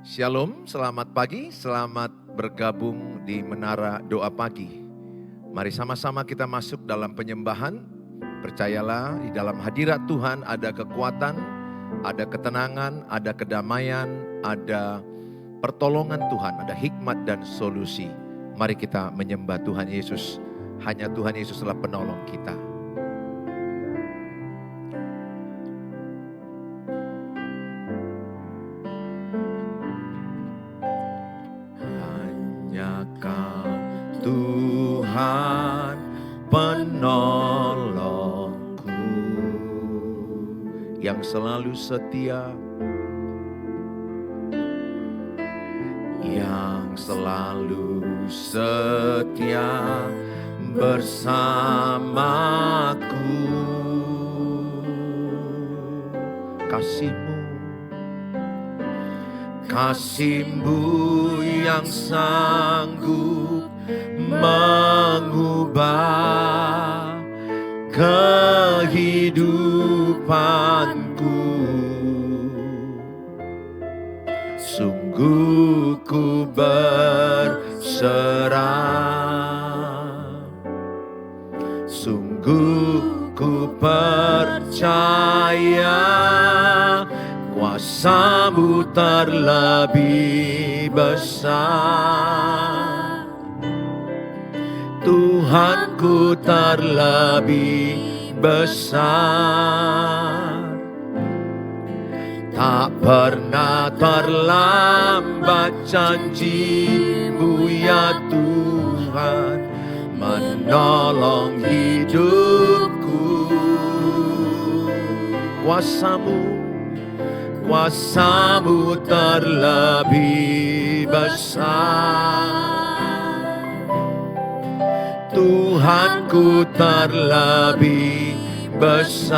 Shalom, selamat pagi, selamat bergabung di Menara Doa Pagi. Mari sama-sama kita masuk dalam penyembahan. Percayalah di dalam hadirat Tuhan ada kekuatan, ada ketenangan, ada kedamaian, ada pertolongan Tuhan, ada hikmat dan solusi. Mari kita menyembah Tuhan Yesus. Hanya Tuhan Yesuslah penolong kita. Tuhan penolongku yang selalu setia, yang selalu setia bersamaku. Kasih-Mu yang sanggup mengubah kehidupanku. Sungguh ku berserah, sungguh ku percaya kuasa-Mu terlebih besar. Tuhanku terlebih besar. Tak pernah terlambat janji-Mu ya Tuhan menolong hidupku. Kuasa-Mu terlebih besar. Tuhanku terlebih besar.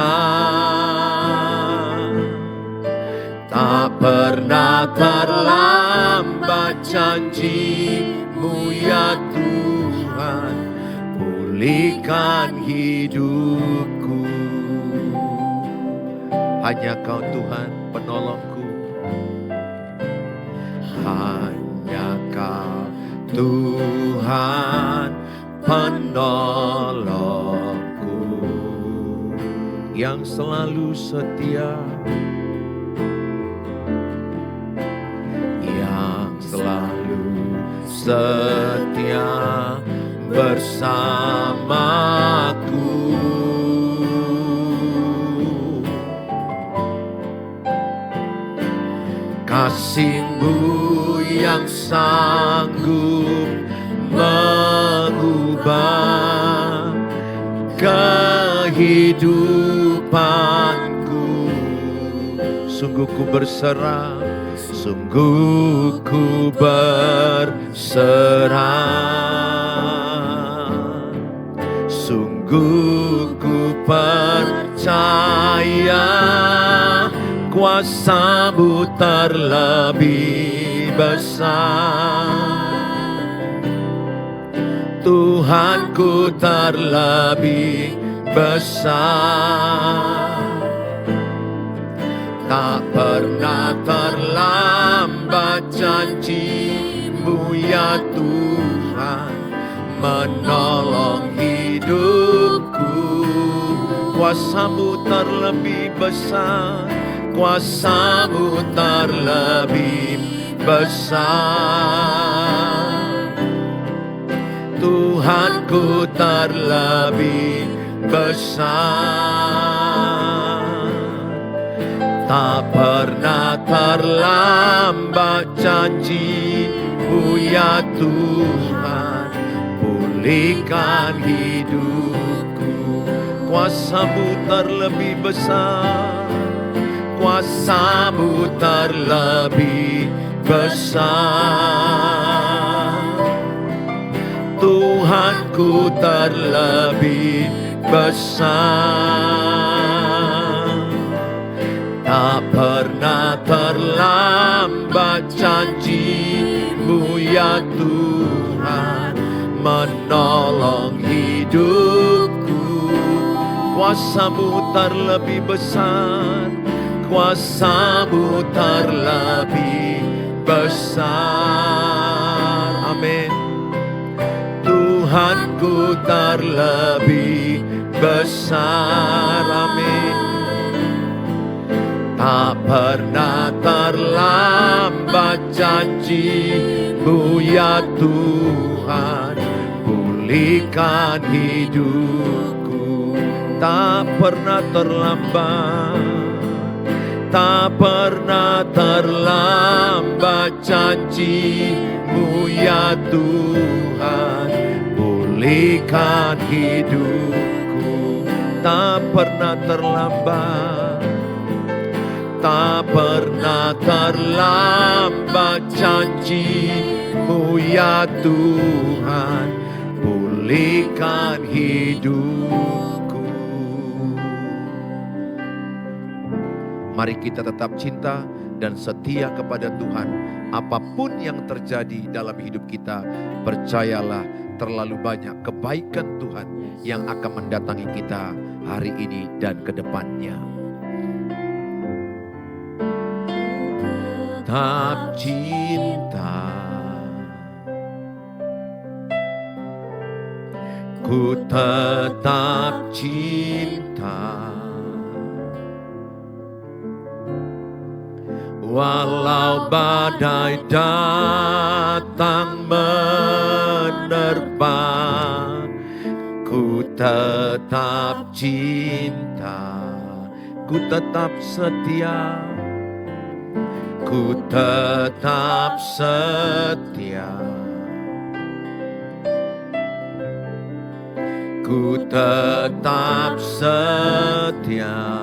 Tak pernah terlambat janji-Mu ya Tuhan pulihkan hidupku. Hanya Kau Tuhan penolongku. Hanya Kau Tuhan penolongku yang selalu setia, yang selalu setia bersamaku. Kasih-Mu yang sanggup mengubah kehidupanku. Sungguh ku berserah, sungguh ku berserah, sungguh ku percaya kuasa-Mu terlebih besar. Tuhanku terlebih besar. Tak pernah terlambat janji-Mu ya Tuhan menolong hidupku. Kuasa-Mu terlebih besar. Kuasa-Mu terlebih besar. Tuhanku terlebih besar. Tak pernah terlambat janji-Mu ya Tuhan pulihkan hidupku. Kuasa-Mu terlebih besar. Kuasa-Mu terlebih besar. Tuhanku terlebih besar. Tak pernah terlambat janji-Mu ya Tuhan menolong hidupku. Kuasa-Mu terlebih besar. Kuasa-Mu terlebih besar. Amin. Tuhanku terlebih besar. Amin. Tak pernah terlambat janji-Mu ya Tuhan, pulihkan hidupku. Tak pernah terlambat, tak pernah terlambat janji-Mu ya Tuhan, pulihkan hidupku. Tak pernah terlambat, tak pernah terlambat janji-Mu ya Tuhan, pulihkan hidupku. Mari kita tetap cinta dan setia kepada Tuhan. Apapun yang terjadi dalam hidup kita, percayalah terlalu banyak kebaikan Tuhan yang akan mendatangi kita hari ini dan ke depannya. Tetap cinta, ku tetap cinta, walau badai datang menerpa, ku tetap cinta, ku tetap setia, ku tetap setia, ku tetap setia.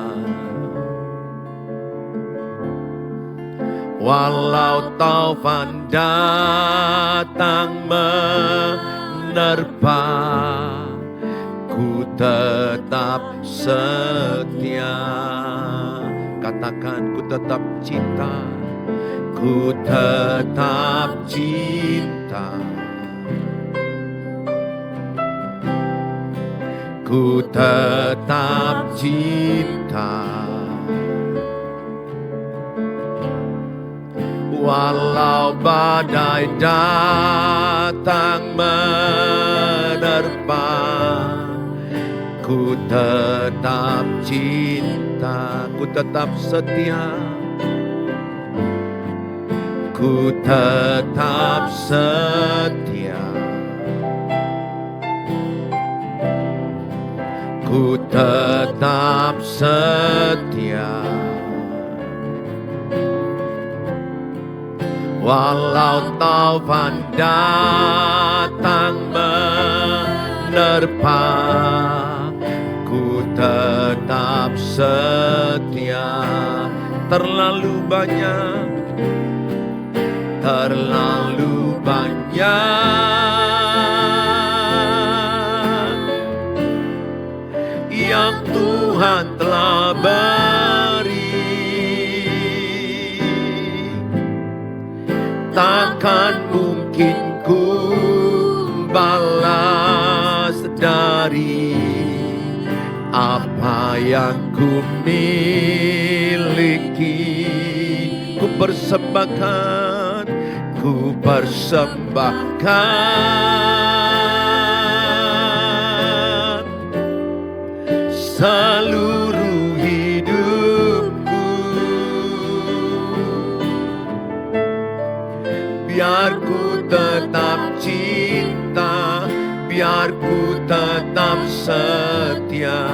Walau taufan datang menerpa, ku tetap setia. Katakan, ku tetap cinta, ku tetap cinta, ku tetap cinta. Walau badai datang menerpa, ku tetap cinta, ku tetap setia, ku tetap setia, ku tetap setia. Walau taufan datang menerpa, ku tetap setia. Terlalu banyak, terlalu banyak yang Tuhan telah beri. Takkan mungkin ku balas dari apa yang ku miliki. Ku persembahkan, ku persembahkan seluruh hidupku. Biar ku tetap cinta, biar ku tetap setia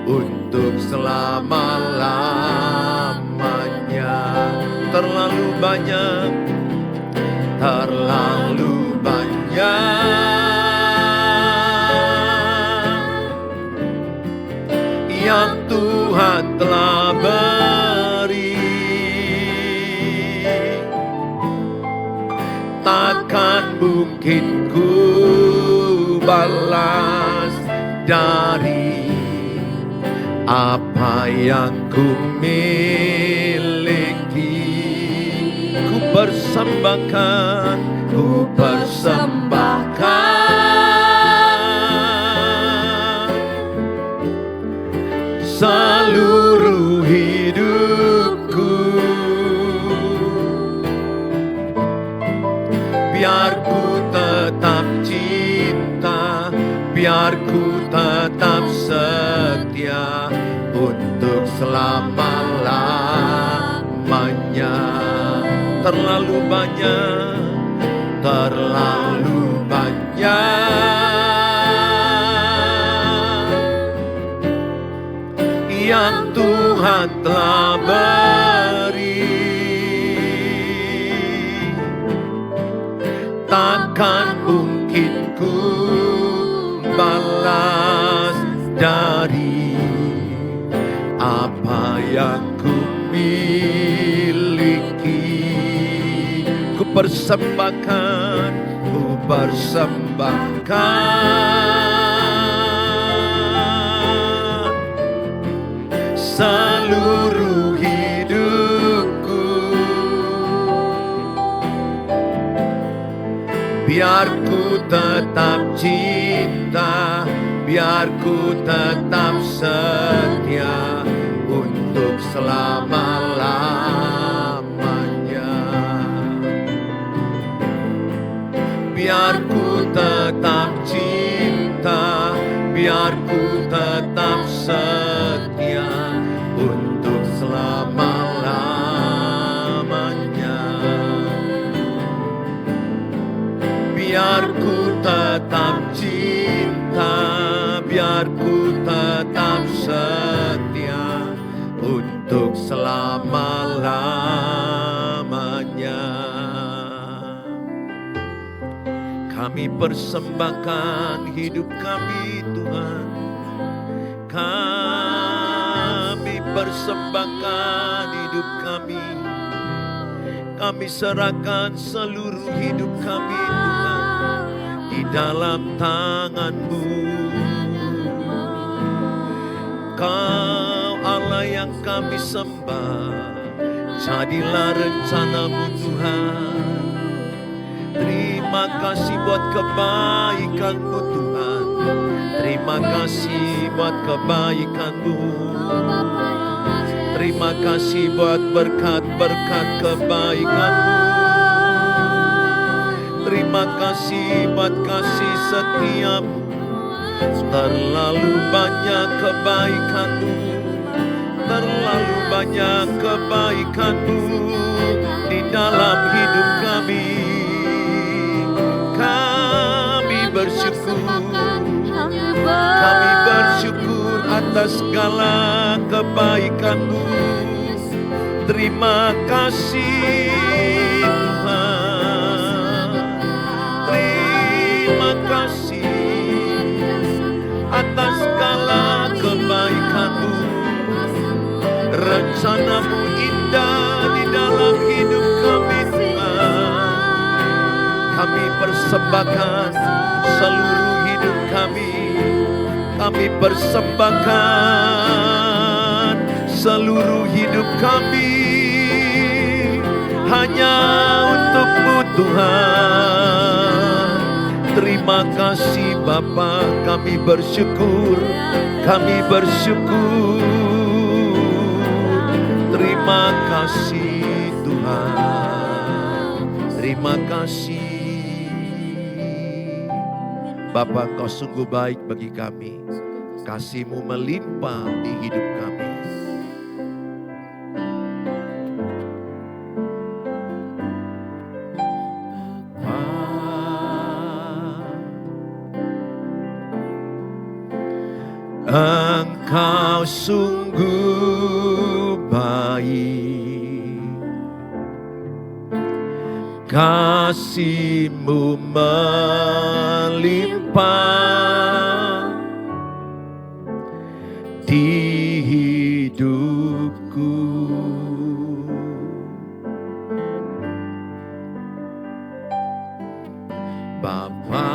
untuk selama-lamanya. Terlalu banyak, terlalu banyak yang Tuhan telah beri. Takkan mungkin ku balas dari apa yang ku miliki. Ku persembahkan, ku persembahkan seluruh hidupku. biar ku tetap cinta, biar ku tetap setia untuk selama-lamanya. Terlalu banyak yang Tuhan telah beri, takkan mungkin ku balas dari apa yang ku miliki. Ku persembahkan seluruh hidupku, biar ku tetap cinta, biar ku tetap setia untuk selama-lamanya. Biar ku tetap cinta, biar ku tetap setia untuk selama-lamanya. Biar ku tetap cinta, biar ku tetap setia untuk selama-lamanya. Kami persembahkan hidup kami, Tuhan. Kami persembahkan hidup kami. Kami serahkan seluruh hidup kami, Tuhan, di dalam tangan-Mu. Kau Allah yang kami sembah, jadilah rencana-Mu, Tuhan. Terima kasih buat kebaikan-Mu, Tuhan. Terima kasih buat kebaikan-Mu. Terima kasih buat berkat-berkat kebaikan-Mu. Terima kasih buat kasih setia-Mu. Terlalu banyak kebaikan-Mu, terlalu banyak kebaikan-Mu di dalam hidup kami. Kami bersyukur atas segala kebaikan-Mu. Terima kasih Tuhan, terima kasih atas segala kebaikan-Mu. Rencana-Mu indah di dalam hidup kami, Tuhan. Kami persembahkan seluruh hidup kami. Kami persembahkan seluruh hidup kami hanya untuk-Mu, Tuhan. Terima kasih Bapa, kami bersyukur, kami bersyukur. Terima kasih Tuhan, terima kasih. Bapa, Engkau sungguh baik bagi kami. Kasih-Mu melimpah di hidup kami. Engkau sungguh baik, kasih-Mu melimpah di hidupku. Bapa,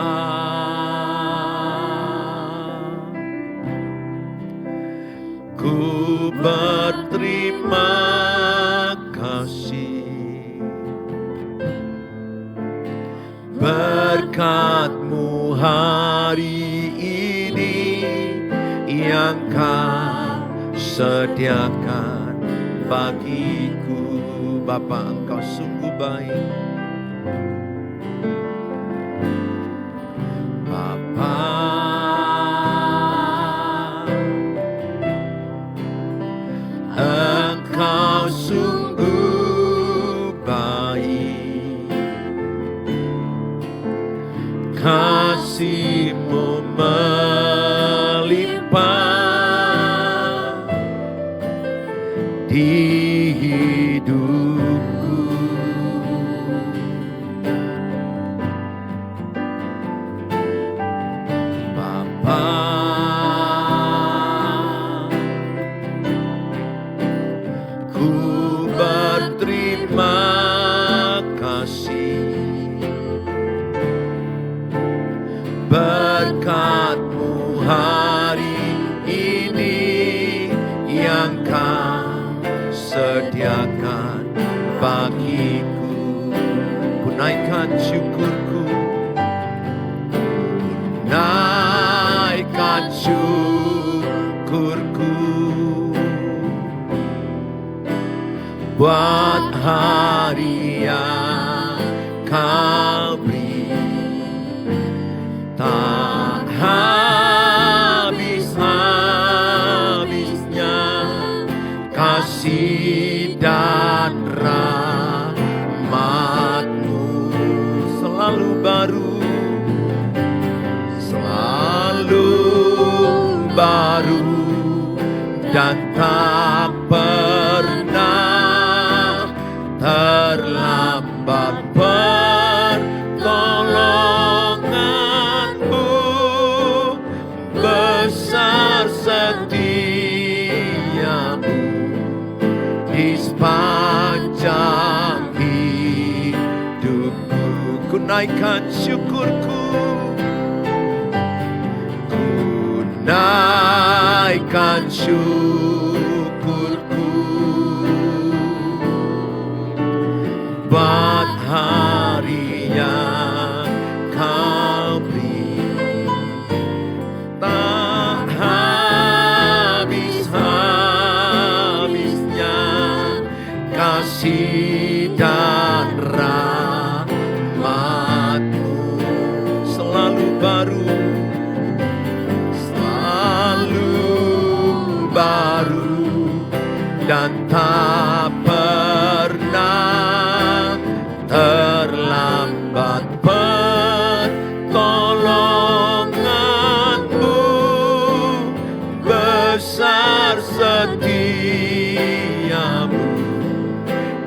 ku berterima kasih, berkat-Mu hari ini yang Kau sediakan bagiku. Bapa, Engkau sungguh baik, terima kasih. Berkat-Mu hari ini yang Kau sediakan bagiku. Ku naikkan syukurku, ku naikkan syukurku buat hari yang Kau beri. Tak habis-habisnya kasih dan rahmat-Mu selalu baru, selalu baru, dan tak pernah terlambat. Besar setiamu di sepanjang hidupku. Ku naikkan syukurku, ku naikkan syukurku buat hari yang Kau beri. Tak habis-habisnya kasih dan rahmat-Mu selalu baru, selalu baru, dan tak pernah terlambat. Pertolongan-Mu besar setiamu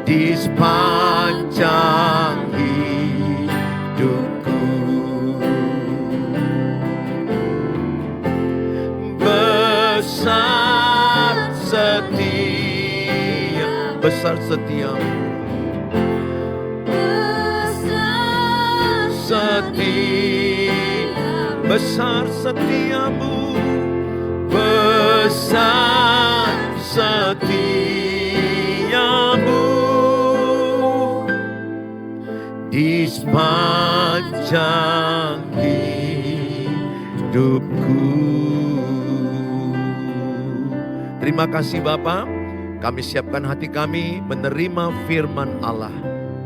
di sepanjang hidupku. Besar setia, besar setiamu, besar setiamu, besar setiamu di sepanjang hidupku. Terima kasih Bapa, kami siapkan hati kami menerima firman Allah.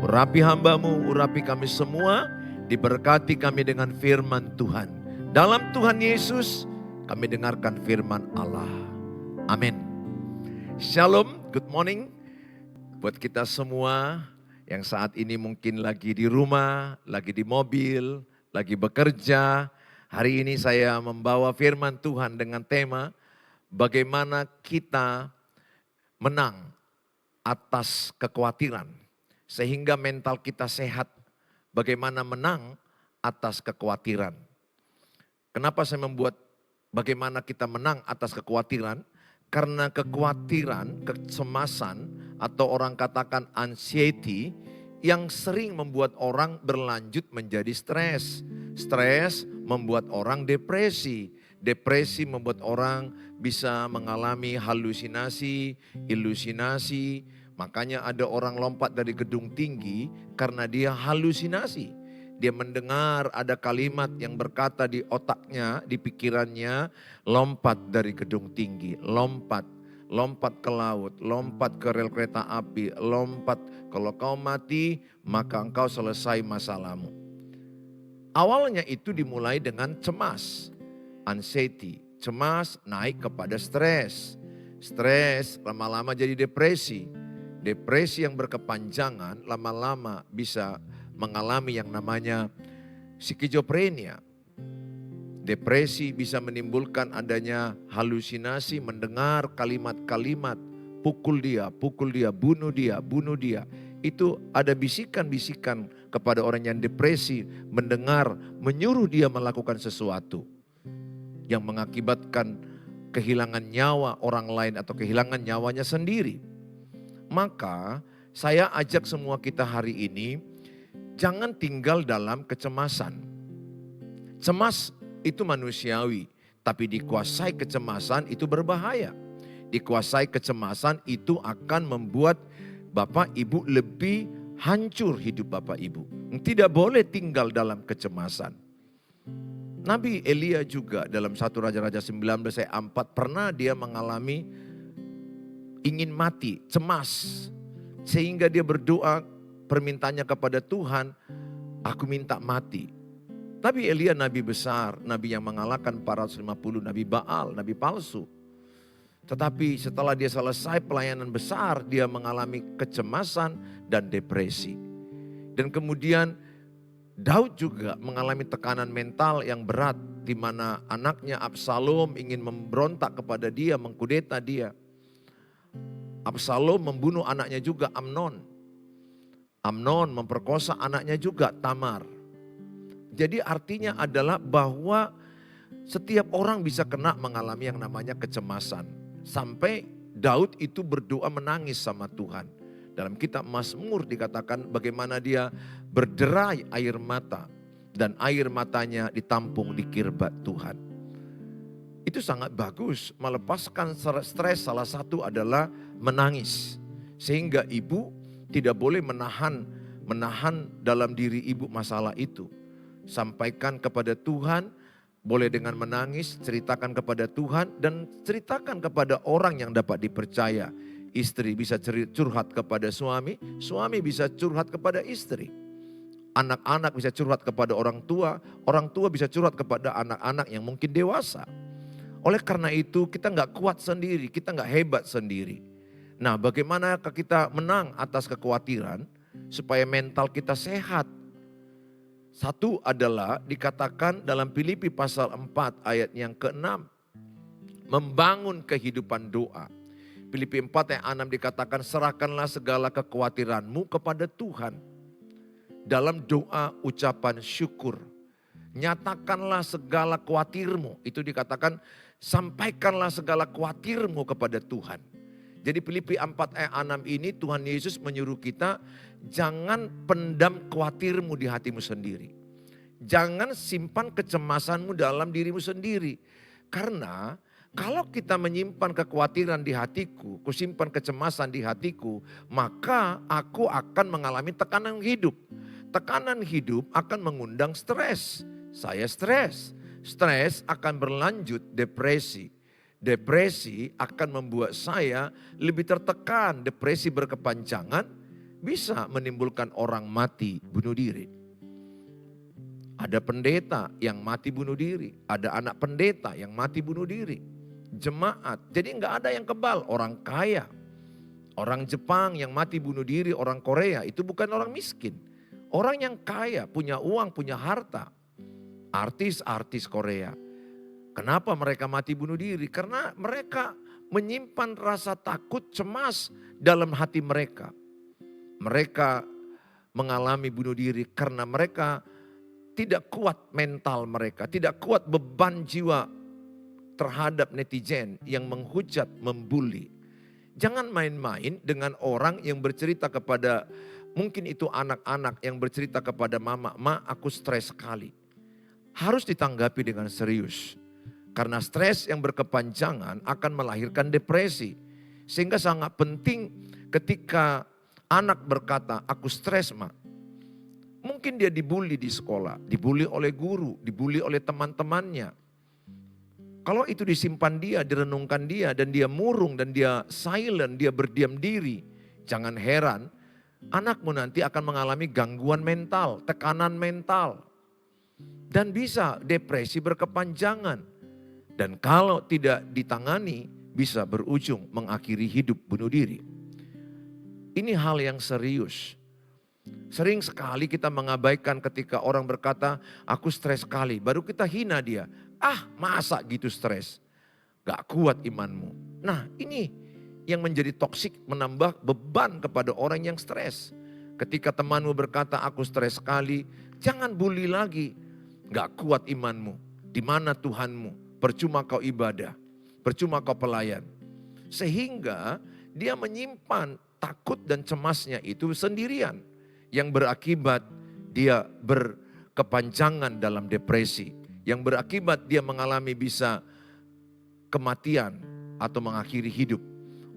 Urapi hamba-Mu, urapi kami semua, diberkati kami dengan firman Tuhan. Dalam Tuhan Yesus kami dengarkan firman Allah. Amin. Shalom, good morning. Buat kita semua yang saat ini mungkin lagi di rumah, lagi di mobil, lagi bekerja. Hari ini saya membawa firman Tuhan dengan tema bagaimana kita menang atas kekhawatiran. Sehingga mental kita sehat. Bagaimana menang atas kekhawatiran. Kenapa saya membuat bagaimana kita menang atas kekhawatiran? Karena kekhawatiran, kecemasan, atau orang katakan anxiety, yang sering membuat orang berlanjut menjadi stres. Stres membuat orang depresi. Depresi membuat orang bisa mengalami halusinasi, ilusinasi. Makanya ada orang lompat dari gedung tinggi karena dia halusinasi. Dia mendengar ada kalimat yang berkata di otaknya, di pikirannya, lompat dari gedung tinggi, lompat ke laut, lompat ke rel kereta api, lompat. Kalau kau mati, maka engkau selesai masalahmu. Awalnya itu dimulai dengan cemas, anxiety. Cemas naik kepada stres. Stres lama-lama jadi depresi. Depresi yang berkepanjangan lama-lama bisa mengalami yang namanya skizofrenia. Depresi bisa menimbulkan adanya halusinasi, mendengar kalimat-kalimat, pukul dia, bunuh dia. Itu ada bisikan-bisikan kepada orang yang depresi, mendengar, menyuruh dia melakukan sesuatu yang mengakibatkan kehilangan nyawa orang lain atau kehilangan nyawanya sendiri. Maka Saya ajak semua kita hari ini, jangan tinggal dalam kecemasan. Cemas itu manusiawi, tapi dikuasai kecemasan itu berbahaya. Dikuasai kecemasan itu akan membuat Bapak Ibu lebih hancur hidup Bapak Ibu. Tidak boleh tinggal dalam kecemasan. Nabi Elia juga dalam 1 Raja-Raja 19 ayat 4 pernah dia mengalami ingin mati, cemas. Sehingga dia berdoa permintaannya kepada Tuhan, aku minta mati. Nabi Elia nabi besar, nabi yang mengalahkan 450 nabi Baal, nabi palsu. Tetapi setelah dia selesai pelayanan besar, dia mengalami kecemasan dan depresi. Dan kemudian Daud juga mengalami tekanan mental yang berat, di mana anaknya Absalom ingin memberontak kepada dia, mengkudeta dia. Absalom membunuh anaknya juga Amnon. Amnon memperkosa anaknya juga Tamar. Jadi artinya adalah bahwa setiap orang bisa kena mengalami yang namanya kecemasan. Sampai Daud itu berdoa menangis sama Tuhan. Dalam kitab Mazmur dikatakan bagaimana dia berderai air mata. Dan air matanya ditampung di kirbat Tuhan. Itu sangat bagus, melepaskan stres salah satu adalah menangis. Sehingga ibu tidak boleh menahan dalam diri ibu masalah itu. Sampaikan kepada Tuhan, boleh dengan menangis, ceritakan kepada Tuhan dan ceritakan kepada orang yang dapat dipercaya. Istri bisa curhat kepada suami, suami bisa curhat kepada istri. Anak-anak bisa curhat kepada orang tua bisa curhat kepada anak-anak yang mungkin dewasa. Oleh karena itu kita nggak kuat sendiri, kita nggak hebat sendiri. Nah, bagaimana kita menang atas kekhawatiran supaya mental kita sehat? Satu adalah dikatakan dalam Filipi pasal 4 ayat yang ke-6. Membangun kehidupan doa. Filipi 4 ayat 6 dikatakan serahkanlah segala kekhawatiranmu kepada Tuhan. Dalam doa ucapan syukur. Nyatakanlah segala khawatirmu. Itu dikatakan sampaikanlah segala khawatirmu kepada Tuhan. Jadi Filipi 4 ayat 6 ini Tuhan Yesus menyuruh kita jangan pendam khawatirmu di hatimu sendiri. Jangan simpan kecemasanmu dalam dirimu sendiri. Karena kalau kita menyimpan kekhawatiran di hatiku, kusimpan kecemasan di hatiku, maka aku akan mengalami tekanan hidup. Tekanan hidup akan mengundang stres. Saya stres. Stres akan berlanjut depresi. Depresi akan membuat saya lebih tertekan. Depresi berkepanjangan bisa menimbulkan orang mati bunuh diri. Ada pendeta yang mati bunuh diri. Ada anak pendeta yang mati bunuh diri. Jemaat. Jadi nggak ada yang kebal. Orang kaya. Orang Jepang yang mati bunuh diri. Orang Korea itu bukan orang miskin. Orang yang kaya, punya uang, punya harta. Artis-artis Korea. Kenapa mereka mati bunuh diri? Karena mereka menyimpan rasa takut, cemas dalam hati mereka. Mereka mengalami bunuh diri karena mereka tidak kuat mental mereka. Tidak kuat beban jiwa terhadap netizen yang menghujat, membuli. Jangan main-main dengan orang yang bercerita kepada, mungkin itu anak-anak yang bercerita kepada mama, "Ma, aku stres sekali." Harus ditanggapi dengan serius. Karena stres yang berkepanjangan akan melahirkan depresi. Sehingga sangat penting ketika anak berkata, "Aku stres, Ma." Mungkin dia dibully di sekolah, dibully oleh guru, dibully oleh teman-temannya. Kalau itu disimpan dia, direnungkan dia, dan dia murung, dan dia silent, dia berdiam diri. Jangan heran, anakmu nanti akan mengalami gangguan mental, tekanan mental. Dan bisa depresi berkepanjangan. Dan kalau tidak ditangani bisa berujung mengakhiri hidup bunuh diri. Ini hal yang serius. Sering sekali kita mengabaikan ketika orang berkata, "Aku stres sekali." Baru kita hina dia. "Ah, masa gitu stres? Gak kuat imanmu." Nah, ini yang menjadi toksik, menambah beban kepada orang yang stres. Ketika temanmu berkata, "Aku stres sekali," jangan bully lagi. Gak kuat imanmu. Di mana Tuhanmu? Percuma kau ibadah, percuma kau pelayan. Sehingga dia menyimpan takut dan cemasnya itu sendirian. Yang berakibat dia berkepanjangan dalam depresi. Yang berakibat dia mengalami bisa kematian atau mengakhiri hidup.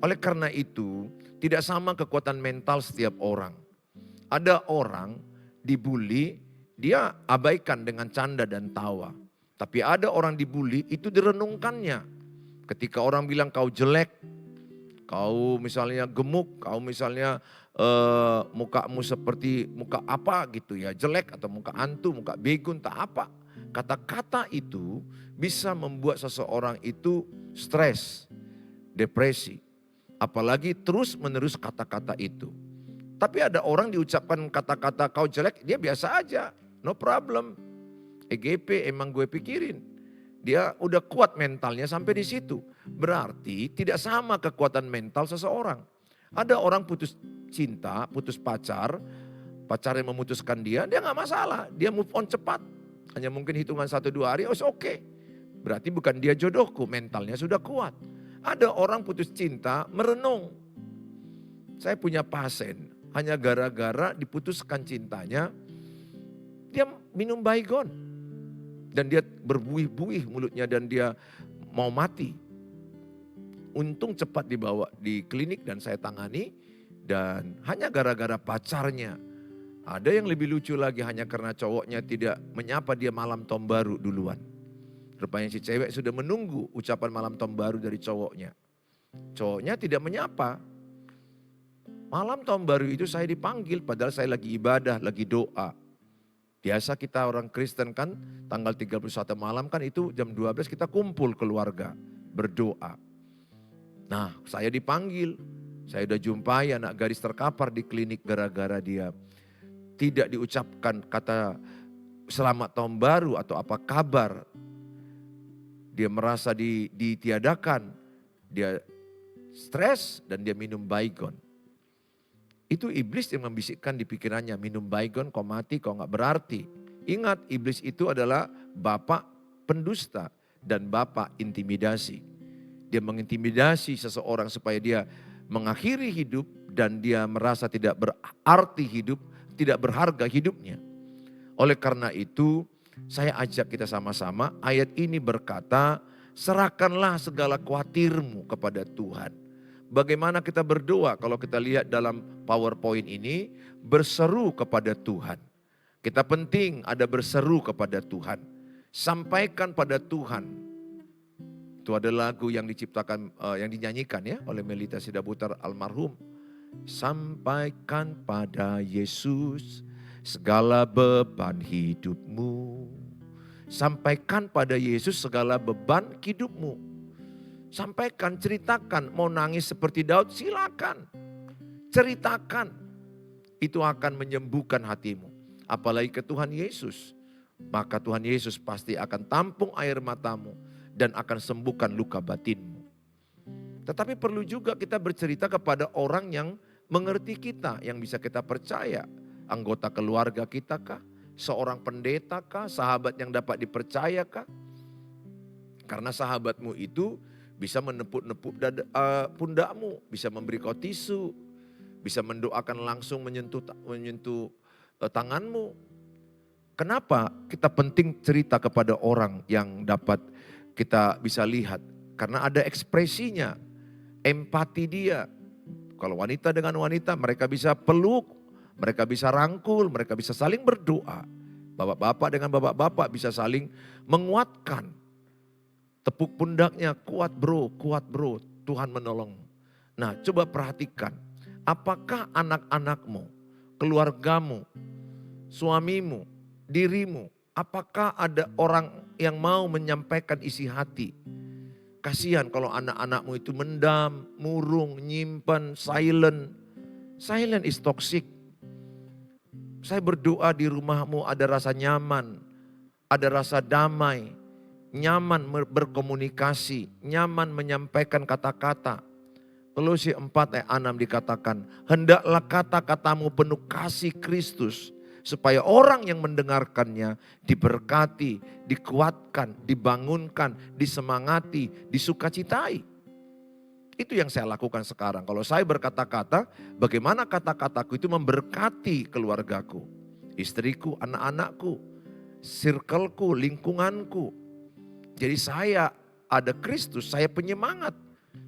Oleh karena itu, tidak sama kekuatan mental setiap orang. Ada orang dibully, dia abaikan dengan canda dan tawa. Tapi ada orang dibully, itu direnungkannya. Ketika orang bilang kau jelek, kau misalnya gemuk, kau misalnya mukamu seperti muka apa gitu ya, jelek atau muka hantu, muka begun, tak apa. Kata-kata itu bisa membuat seseorang itu stres, depresi. Apalagi terus menerus kata-kata itu. Tapi ada orang diucapkan kata-kata kau jelek, dia biasa aja, no problem. EGP emang gue pikirin. Dia udah kuat mentalnya sampai di situ. Berarti tidak sama kekuatan mental seseorang. Ada orang putus cinta, putus pacar, pacar yang memutuskan dia gak masalah. Dia move on cepat. Hanya mungkin hitungan 1-2 hari, oke. Berarti bukan dia jodohku, mentalnya sudah kuat. Ada orang putus cinta, merenung. Saya punya pasien, hanya gara-gara diputuskan cintanya, dia minum Baygon. Dan dia berbuih-buih mulutnya dan dia mau mati. Untung cepat dibawa di klinik dan saya tangani. Dan hanya gara-gara pacarnya. Ada yang lebih lucu lagi hanya karena cowoknya tidak menyapa dia malam tahun baru duluan. Rupanya si cewek sudah menunggu ucapan malam tahun baru dari cowoknya. Cowoknya tidak menyapa. Malam tahun baru itu saya dipanggil padahal saya lagi ibadah, lagi doa. Biasa kita orang Kristen kan tanggal 31 malam kan itu jam 12 kita kumpul keluarga berdoa. Nah saya dipanggil, saya udah jumpai anak gadis terkapar di klinik gara-gara dia tidak diucapkan kata selamat tahun baru atau apa kabar. Dia merasa ditiadakan, dia stres dan dia minum Baygon. Itu iblis yang membisikkan di pikirannya, minum Baygon kau mati kau gak berarti. Ingat iblis itu adalah bapak pendusta dan bapak intimidasi. Dia mengintimidasi seseorang supaya dia mengakhiri hidup dan dia merasa tidak berarti hidup, tidak berharga hidupnya. Oleh karena itu saya ajak kita sama-sama, ayat ini berkata, serahkanlah segala khawatirmu kepada Tuhan. Bagaimana kita berdoa kalau kita lihat dalam PowerPoint ini, berseru kepada Tuhan. Kita penting ada berseru kepada Tuhan. Sampaikan pada Tuhan. Itu ada lagu yang diciptakan, yang dinyanyikan ya oleh Melita Sidabutar almarhum. Sampaikan pada Yesus segala beban hidupmu. Sampaikan pada Yesus segala beban hidupmu. Sampaikan, ceritakan, mau nangis seperti Daud silakan. Ceritakan, itu akan menyembuhkan hatimu. Apalagi ke Tuhan Yesus. Maka Tuhan Yesus pasti akan tampung air matamu dan akan sembuhkan luka batinmu. Tetapi perlu juga kita bercerita kepada orang yang mengerti kita, yang bisa kita percaya. Anggota keluarga kita kah? Seorang pendeta kah? Sahabat yang dapat dipercaya kah? Karena sahabatmu itu bisa menepuk-nepuk pundakmu, bisa memberi kau tisu, bisa mendoakan langsung menyentuh tanganmu. Kenapa kita penting cerita kepada orang yang dapat kita bisa lihat? Karena ada ekspresinya, empati dia. Kalau wanita dengan wanita mereka bisa peluk, mereka bisa rangkul, mereka bisa saling berdoa. Bapak-bapak dengan bapak-bapak bisa saling menguatkan. Tepuk pundaknya, kuat bro, Tuhan menolong. Nah coba perhatikan, apakah anak-anakmu, keluargamu, suamimu, dirimu, apakah ada orang yang mau menyampaikan isi hati? Kasihan kalau anak-anakmu itu mendam, murung, nyimpan, silent. Silent is toxic. Saya berdoa di rumahmu ada rasa nyaman, ada rasa damai, nyaman berkomunikasi, nyaman menyampaikan kata-kata. Kolose 4 ayat 6 dikatakan, hendaklah kata-katamu penuh kasih Kristus, supaya orang yang mendengarkannya diberkati, dikuatkan, dibangunkan, disemangati, disukacitai. Itu yang saya lakukan sekarang. Kalau saya berkata-kata, bagaimana kata-kataku itu memberkati keluargaku, istriku, anak-anakku, circleku, lingkunganku. Jadi saya ada Kristus, saya penyemangat.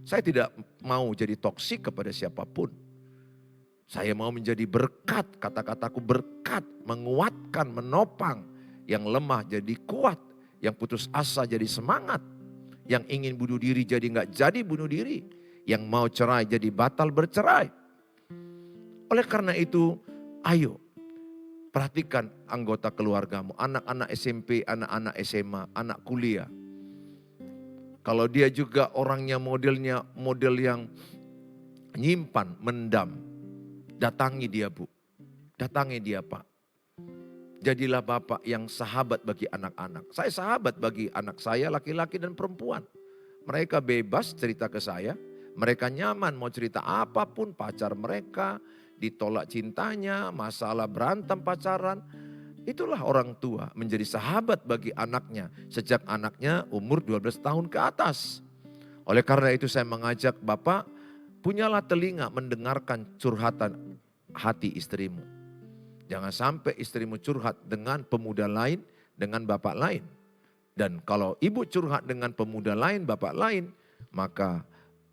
Saya tidak mau jadi toksik kepada siapapun. Saya mau menjadi berkat, kata-kataku berkat, menguatkan, menopang. Yang lemah jadi kuat, yang putus asa jadi semangat. Yang ingin bunuh diri jadi nggak jadi bunuh diri. Yang mau cerai jadi batal bercerai. Oleh karena itu, ayo perhatikan anggota keluargamu, anak-anak SMP, anak-anak SMA, anak kuliah. Kalau dia juga orangnya modelnya model yang nyimpan, mendam, datangi dia Bu, datangi dia Pak. Jadilah bapak yang sahabat bagi anak-anak. Saya sahabat bagi anak saya, laki-laki dan perempuan. Mereka bebas cerita ke saya, mereka nyaman mau cerita apapun, pacar mereka, ditolak cintanya, masalah berantem pacaran. Itulah orang tua menjadi sahabat bagi anaknya sejak anaknya umur 12 tahun ke atas. Oleh karena itu saya mengajak Bapak, punyalah telinga mendengarkan curhatan hati istrimu. Jangan sampai istrimu curhat dengan pemuda lain, dengan bapak lain. Dan kalau ibu curhat dengan pemuda lain, bapak lain, maka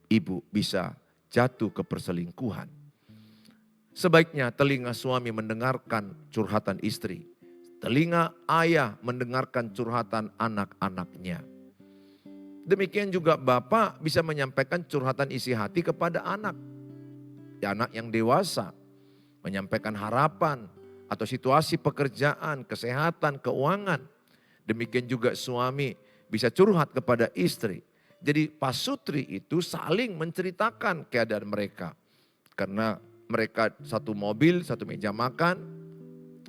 ibu bisa jatuh ke perselingkuhan. Sebaiknya telinga suami mendengarkan curhatan istri. Telinga ayah mendengarkan curhatan anak-anaknya. Demikian juga bapak bisa menyampaikan curhatan isi hati kepada anak. Anak yang dewasa, menyampaikan harapan atau situasi pekerjaan, kesehatan, keuangan. Demikian juga suami bisa curhat kepada istri. Jadi pasutri itu saling menceritakan keadaan mereka. Karena mereka satu mobil, satu meja makan,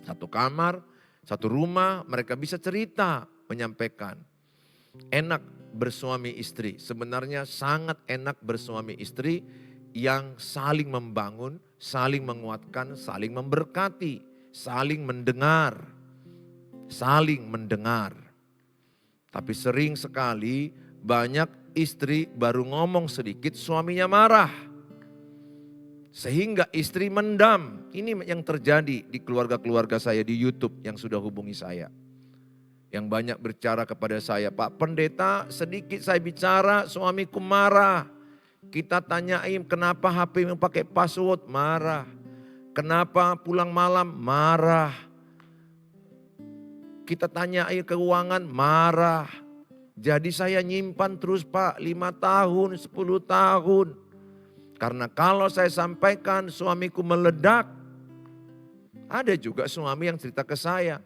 satu kamar, satu rumah, mereka bisa cerita, menyampaikan. Enak bersuami istri, sebenarnya sangat enak bersuami istri yang saling membangun, saling menguatkan, saling memberkati, saling mendengar, saling mendengar. Tapi sering sekali banyak istri baru ngomong sedikit suaminya marah. Sehingga istri mendam. Ini yang terjadi di keluarga-keluarga saya di YouTube yang sudah hubungi saya. Yang banyak berbicara kepada saya, Pak Pendeta sedikit saya bicara suamiku marah. Kita tanyain kenapa HP pakai password, marah. Kenapa pulang malam, marah. Kita tanyain keuangan, marah. Jadi saya nyimpan terus Pak 5 tahun, 10 tahun. Karena kalau saya sampaikan suamiku meledak. Ada juga suami yang cerita ke saya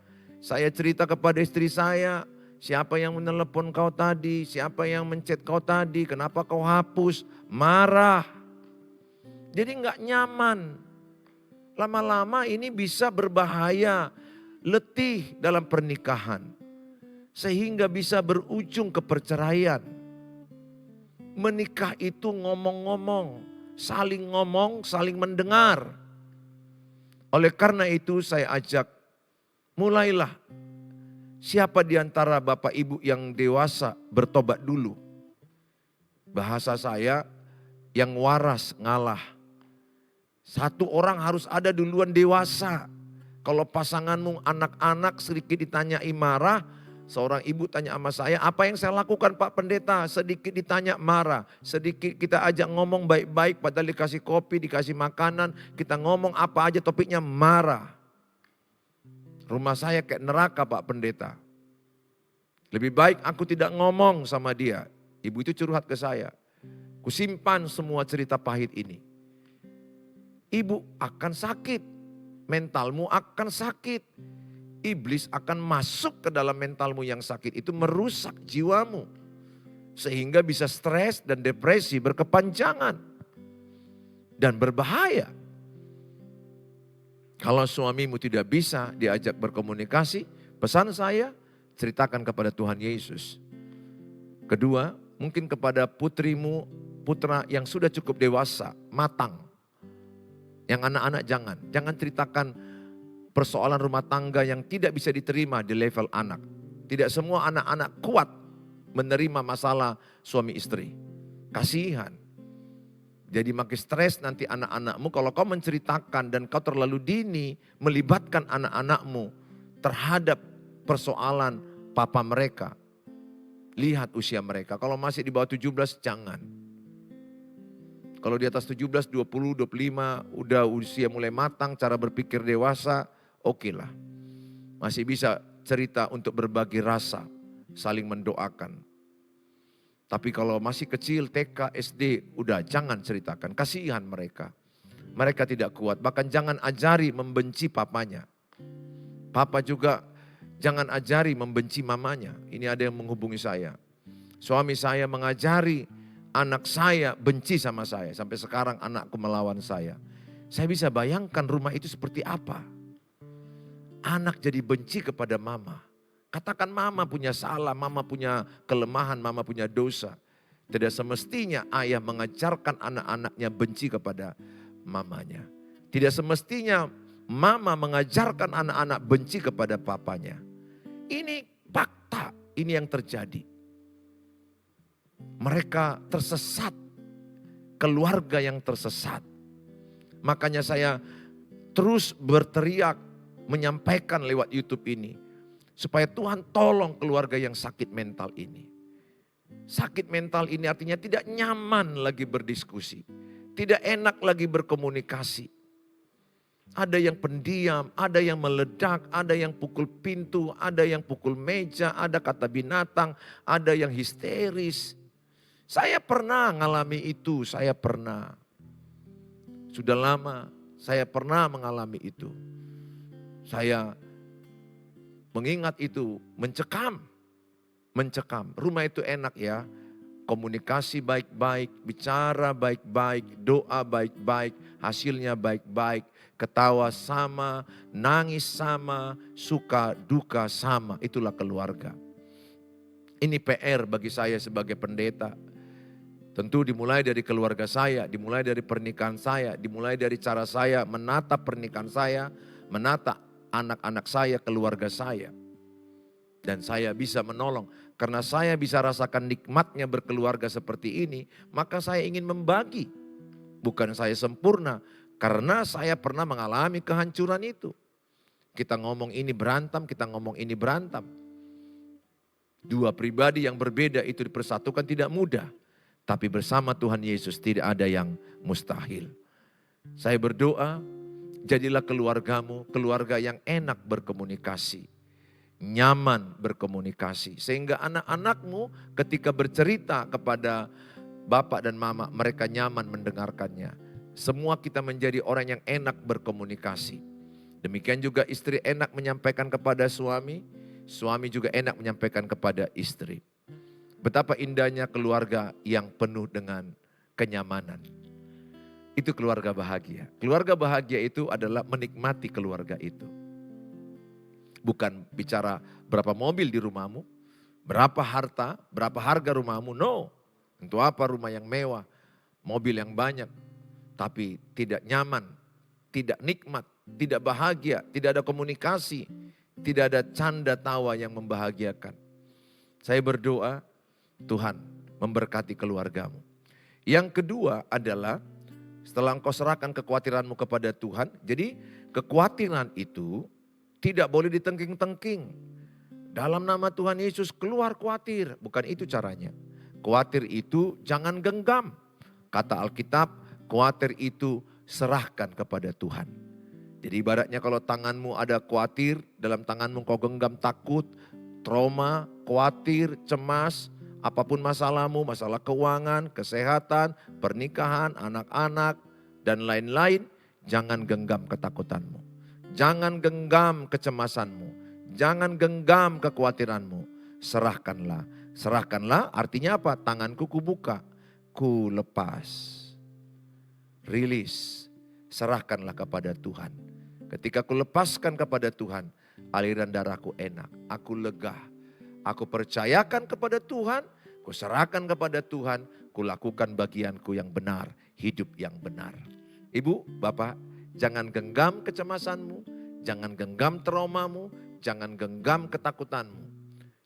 cerita kepada istri saya, siapa yang menelepon kau tadi, siapa yang menchat kau tadi, kenapa kau hapus, marah. Jadi nggak nyaman. Lama-lama ini bisa berbahaya, letih dalam pernikahan. Sehingga bisa berujung ke perceraian. Menikah itu ngomong-ngomong, saling mendengar. Oleh karena itu saya ajak, mulailah. Siapa di antara bapak ibu yang dewasa bertobat dulu. Bahasa saya, yang waras ngalah. Satu orang harus ada duluan dewasa. Kalau pasanganmu anak-anak sedikit ditanyai marah, seorang ibu tanya sama saya, apa yang saya lakukan Pak Pendeta? Sedikit ditanya marah, sedikit kita ajak ngomong baik-baik, padahal dikasih kopi, dikasih makanan, kita ngomong apa aja topiknya marah. Rumah saya kayak neraka Pak Pendeta. Lebih baik aku tidak ngomong sama dia. Ibu itu curhat ke saya. Kusimpan semua cerita pahit ini. Ibu akan sakit. Mentalmu akan sakit. Iblis akan masuk ke dalam mentalmu yang sakit. Itu merusak jiwamu. Sehingga bisa stres dan depresi berkepanjangan. Dan berbahaya. Kalau suamimu tidak bisa diajak berkomunikasi, pesan saya, ceritakan kepada Tuhan Yesus. Kedua, mungkin kepada putrimu, putra yang sudah cukup dewasa, matang. Yang anak-anak jangan ceritakan persoalan rumah tangga yang tidak bisa diterima di level anak. Tidak semua anak-anak kuat menerima masalah suami istri. Kasihan. Jadi makin stres nanti anak-anakmu kalau kau menceritakan dan kau terlalu dini melibatkan anak-anakmu terhadap persoalan papa mereka. Lihat usia mereka, kalau masih di bawah 17 jangan. Kalau di atas 17, 20, 25 udah usia mulai matang, cara berpikir dewasa, oke lah. Masih bisa cerita untuk berbagi rasa, saling mendoakan. Tapi kalau masih kecil, TK, SD, udah jangan ceritakan. Kasihan mereka. Mereka tidak kuat. Bahkan jangan ajari membenci papanya. Papa juga jangan ajari membenci mamanya. Ini ada yang menghubungi saya. Suami saya mengajari anak saya benci sama saya. Sampai sekarang anakku melawan saya. Saya bisa bayangkan rumah itu seperti apa. Anak jadi benci kepada mama. Katakan mama punya salah, mama punya kelemahan, mama punya dosa. Tidak semestinya ayah mengajarkan anak-anaknya benci kepada mamanya. Tidak semestinya mama mengajarkan anak-anak benci kepada papanya. Ini fakta, ini yang terjadi. Mereka tersesat, keluarga yang tersesat. Makanya saya terus berteriak, menyampaikan lewat YouTube ini. Supaya Tuhan tolong keluarga yang sakit mental ini. Sakit mental ini artinya tidak nyaman lagi berdiskusi. Tidak enak lagi berkomunikasi. Ada yang pendiam, ada yang meledak, ada yang pukul pintu, ada yang pukul meja, ada kata binatang, ada yang histeris. Saya pernah mengalami itu, saya pernah. Sudah lama saya pernah mengalami itu. Saya mengingat itu, mencekam. Rumah itu enak ya, komunikasi baik-baik, bicara baik-baik, doa baik-baik, hasilnya baik-baik, ketawa sama, nangis sama, suka duka sama, itulah keluarga. Ini PR bagi saya sebagai pendeta. Tentu dimulai dari keluarga saya, dimulai dari pernikahan saya, dimulai dari cara saya menata pernikahan saya, menata anak-anak saya, keluarga saya. Dan saya bisa menolong. Karena saya bisa rasakan nikmatnya berkeluarga seperti ini, maka saya ingin membagi. Bukan saya sempurna, karena saya pernah mengalami kehancuran itu. Kita ngomong ini berantem, kita ngomong ini berantem. Dua pribadi yang berbeda itu dipersatukan tidak mudah. Tapi bersama Tuhan Yesus tidak ada yang mustahil. Saya berdoa, jadilah keluargamu, keluarga yang enak berkomunikasi. Nyaman berkomunikasi. Sehingga anak-anakmu ketika bercerita kepada bapak dan mama, mereka nyaman mendengarkannya. Semua kita menjadi orang yang enak berkomunikasi. Demikian juga istri enak menyampaikan kepada suami, suami juga enak menyampaikan kepada istri. Betapa indahnya keluarga yang penuh dengan kenyamanan. Itu keluarga bahagia. Keluarga bahagia itu adalah menikmati keluarga itu. Bukan bicara berapa mobil di rumahmu, berapa harta, berapa harga rumahmu. No, untuk apa rumah yang mewah, mobil yang banyak. Tapi tidak nyaman, tidak nikmat, tidak bahagia, tidak ada komunikasi, tidak ada canda tawa yang membahagiakan. Saya berdoa, Tuhan memberkati keluargamu. Yang kedua adalah setelah engkau serahkan kekhawatiranmu kepada Tuhan. Jadi kekhawatiran itu tidak boleh ditengking-tengking. Dalam nama Tuhan Yesus keluar khawatir. Bukan itu caranya. Khawatir itu jangan genggam. Kata Alkitab, khawatir itu serahkan kepada Tuhan. Jadi ibaratnya kalau tanganmu ada khawatir, dalam tanganmu kau genggam takut, trauma, khawatir, cemas, apapun masalahmu, masalah keuangan, kesehatan, pernikahan, anak-anak, dan lain-lain, jangan genggam ketakutanmu. Jangan genggam kecemasanmu. Jangan genggam kekhawatiranmu. Serahkanlah. Serahkanlah artinya apa? Tanganku kubuka. Ku lepas. Rilis. Serahkanlah kepada Tuhan. Ketika ku lepaskan kepada Tuhan, aliran darahku enak. Aku lega. Aku percayakan kepada Tuhan. Ku serahkan kepada Tuhan. Ku lakukan bagianku yang benar. Hidup yang benar. Ibu, Bapak, jangan genggam kecemasanmu, jangan genggam traumamu, jangan genggam ketakutanmu,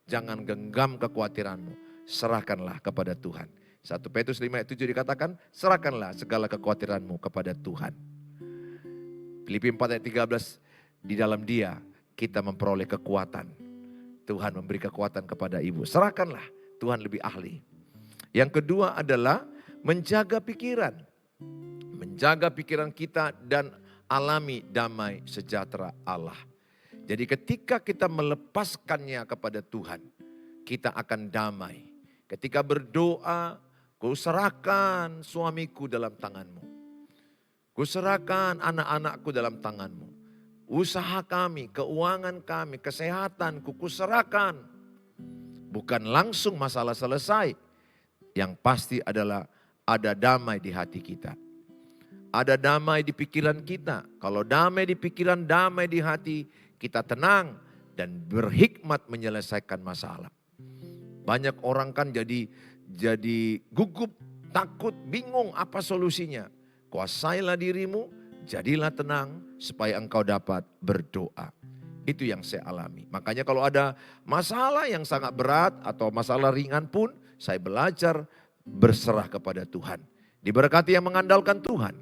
jangan genggam kekhawatiranmu. Serahkanlah kepada Tuhan. 1 Petrus 5 ayat 7 dikatakan, serahkanlah segala kekhawatiranmu kepada Tuhan. Filipi 4 ayat 13, di dalam Dia kita memperoleh kekuatan. Tuhan memberi kekuatan kepada ibu. Serahkanlah, Tuhan lebih ahli. Yang kedua adalah menjaga pikiran. Menjaga pikiran kita dan alami damai sejahtera Allah. Jadi ketika kita melepaskannya kepada Tuhan, kita akan damai. Ketika berdoa, ku serahkan suamiku dalam tanganmu. Ku serahkan anak-anakku dalam tanganmu. Usaha kami, keuangan kami, kesehatanku, ku serahkan. Bukan langsung masalah selesai. Yang pasti adalah ada damai di hati kita. Ada damai di pikiran kita. Kalau damai di pikiran, damai di hati, kita tenang dan berhikmat menyelesaikan masalah. Banyak orang kan jadi gugup, takut, bingung apa solusinya. Kuasailah dirimu, jadilah tenang supaya engkau dapat berdoa. Itu yang saya alami. Makanya kalau ada masalah yang sangat berat atau masalah ringan pun, saya belajar berserah kepada Tuhan. Diberkati yang mengandalkan Tuhan,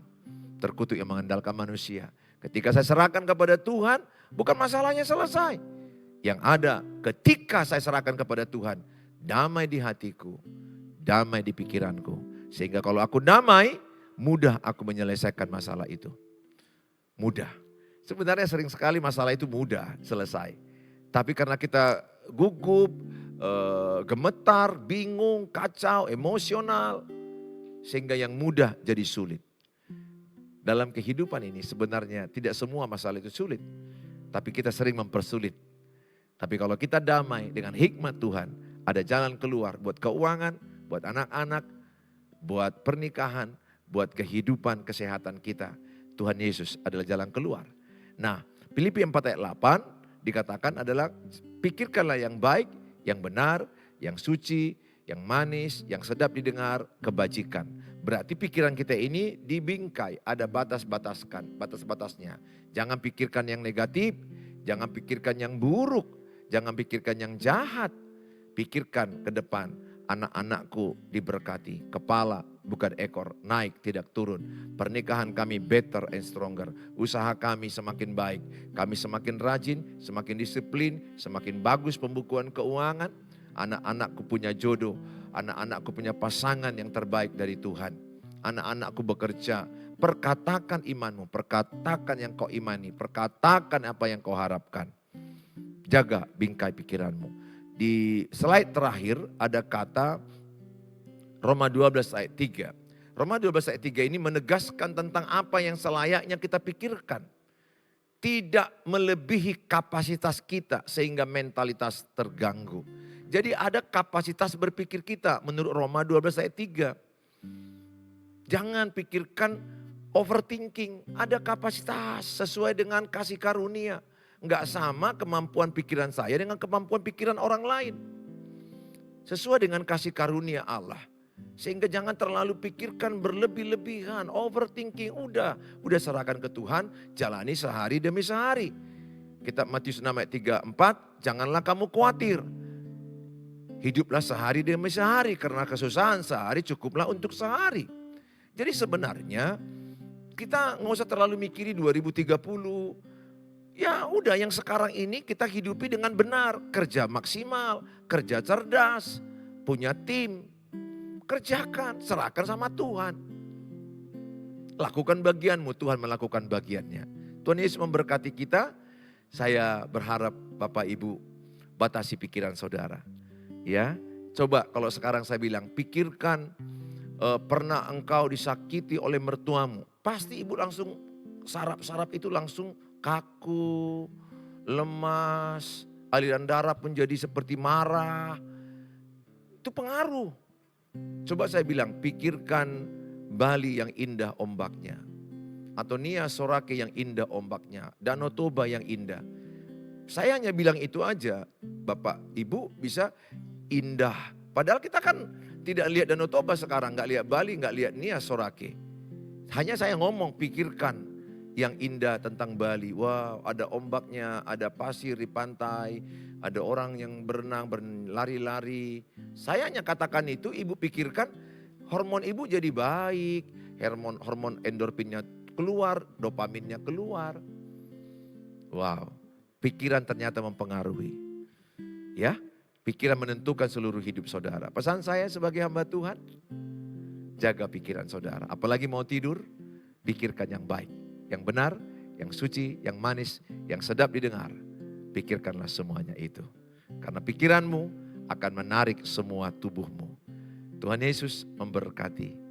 terkutuk yang mengandalkan manusia. Ketika saya serahkan kepada Tuhan, bukan masalahnya selesai. Yang ada ketika saya serahkan kepada Tuhan, damai di hatiku, damai di pikiranku. Sehingga kalau aku damai, mudah aku menyelesaikan masalah itu. Mudah. Sebenarnya sering sekali masalah itu mudah selesai. Tapi karena kita gugup, gemetar, bingung, kacau, emosional. Sehingga yang mudah jadi sulit. Dalam kehidupan ini sebenarnya tidak semua masalah itu sulit. Tapi kita sering mempersulit. Tapi kalau kita damai dengan hikmat Tuhan, ada jalan keluar buat keuangan, buat anak-anak, buat pernikahan, buat kehidupan, kesehatan kita. Tuhan Yesus adalah jalan keluar. Nah, Filipi 4 ayat 8 dikatakan adalah pikirkanlah yang baik, yang benar, yang suci, yang manis, yang sedap didengar, kebajikan. Berarti pikiran kita ini dibingkai, ada batas-batasnya. Jangan pikirkan yang negatif, jangan pikirkan yang buruk, jangan pikirkan yang jahat. Pikirkan ke depan, anak-anakku diberkati, kepala bukan ekor, naik tidak turun. Pernikahan kami better and stronger, usaha kami semakin baik, kami semakin rajin, semakin disiplin, semakin bagus pembukuan keuangan. Anak-anakku punya jodoh, anak-anakku punya pasangan yang terbaik dari Tuhan. Anak-anakku bekerja, perkatakan imanmu, perkatakan yang kau imani, perkatakan apa yang kau harapkan. Jaga bingkai pikiranmu. Di slide terakhir ada kata Roma 12 ayat 3. Roma 12 ayat 3 ini menegaskan tentang apa yang selayaknya kita pikirkan. Tidak melebihi kapasitas kita sehingga mentalitas terganggu. Jadi ada kapasitas berpikir kita menurut Roma 12 ayat 3. Jangan pikirkan overthinking. Ada kapasitas sesuai dengan kasih karunia. Enggak sama kemampuan pikiran saya dengan kemampuan pikiran orang lain. Sesuai dengan kasih karunia Allah. Sehingga jangan terlalu pikirkan berlebih-lebihan, overthinking. Udah serahkan ke Tuhan, jalani sehari demi sehari. Kitab Matius 6 ayat 3-4, janganlah kamu khawatir. Hiduplah sehari demi sehari, karena kesusahan sehari cukuplah untuk sehari. Jadi sebenarnya kita nggak usah terlalu mikiri 2030. Ya udah yang sekarang ini kita hidupi dengan benar. Kerja maksimal, kerja cerdas, punya tim. Kerjakan, serahkan sama Tuhan. Lakukan bagianmu, Tuhan melakukan bagiannya. Tuhan Yesus memberkati kita. Saya berharap Bapak Ibu batasi pikiran saudara. Ya, coba kalau sekarang saya bilang pikirkan pernah engkau disakiti oleh mertuamu. Pasti ibu langsung saraf-saraf itu langsung kaku, lemas, aliran darah pun jadi seperti marah. Itu pengaruh. Coba saya bilang, pikirkan Bali yang indah ombaknya. Atau Nia Sorake yang indah ombaknya. Danau Toba yang indah. Saya hanya bilang itu aja, Bapak Ibu bisa indah. Padahal kita kan tidak lihat Danau Toba sekarang, gak lihat Bali, gak lihat Nia Sorake. Hanya saya ngomong, pikirkan yang indah tentang Bali. Wow, ada ombaknya, ada pasir di pantai, ada orang yang berenang, berlari-lari. Saya hanya katakan itu, ibu pikirkan hormon ibu jadi baik, hormon endorfinnya keluar, dopaminnya keluar. Wow, pikiran ternyata mempengaruhi. Ya, pikiran menentukan seluruh hidup saudara. Pesan saya sebagai hamba Tuhan, jaga pikiran saudara. Apalagi mau tidur, pikirkan yang baik, yang benar, yang suci, yang manis, yang sedap didengar. Pikirkanlah semuanya itu. Karena pikiranmu akan menarik semua tubuhmu. Tuhan Yesus memberkati.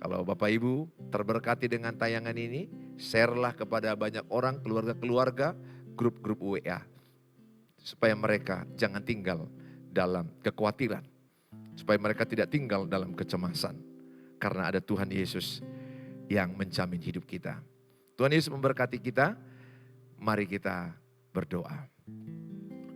Kalau Bapak Ibu terberkati dengan tayangan ini, share-lah kepada banyak orang, keluarga-keluarga, grup-grup WA. Supaya mereka jangan tinggal dalam kekhawatiran. Supaya mereka tidak tinggal dalam kecemasan. Karena ada Tuhan Yesus yang menjamin hidup kita. Tuhan Yesus memberkati kita, mari kita berdoa.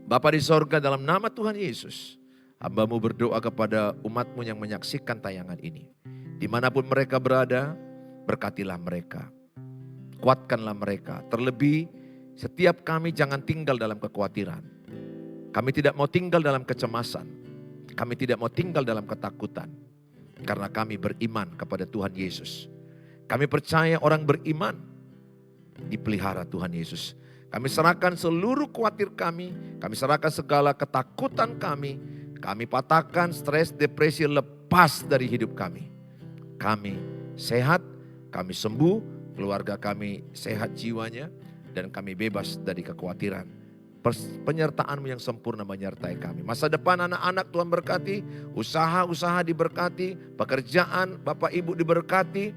Bapa di sorga, dalam nama Tuhan Yesus, hamba-Mu berdoa kepada umat-Mu yang menyaksikan tayangan ini. Dimanapun mereka berada, berkatilah mereka. Kuatkanlah mereka. Terlebih setiap kami jangan tinggal dalam kekhawatiran. Kami tidak mau tinggal dalam kecemasan. Kami tidak mau tinggal dalam ketakutan. Karena kami beriman kepada Tuhan Yesus. Kami percaya orang beriman dipelihara Tuhan Yesus. Kami serahkan seluruh khawatir kami serahkan segala ketakutan kami patahkan stres, depresi, lepas dari hidup kami. Kami sehat, kami sembuh, keluarga kami sehat jiwanya, dan kami bebas dari kekhawatiran. Penyertaan-Mu yang sempurna menyertai kami. Masa depan anak-anak Tuhan berkati, usaha-usaha diberkati, pekerjaan Bapak Ibu diberkati,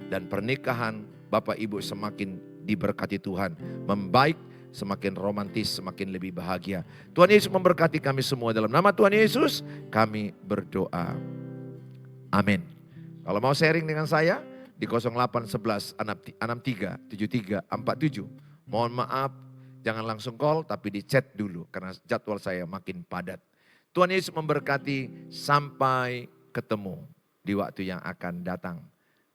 dan pernikahan Bapak Ibu semakin diberkati Tuhan, membaik, semakin romantis, semakin lebih bahagia. Tuhan Yesus memberkati kami semua, dalam nama Tuhan Yesus kami berdoa. Amin. Kalau mau sharing dengan saya di 0811 63 73 47. Mohon maaf, jangan langsung call tapi di chat dulu karena jadwal saya makin padat. Tuhan Yesus memberkati, sampai ketemu di waktu yang akan datang.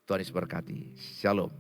Tuhan Yesus berkati. Shalom.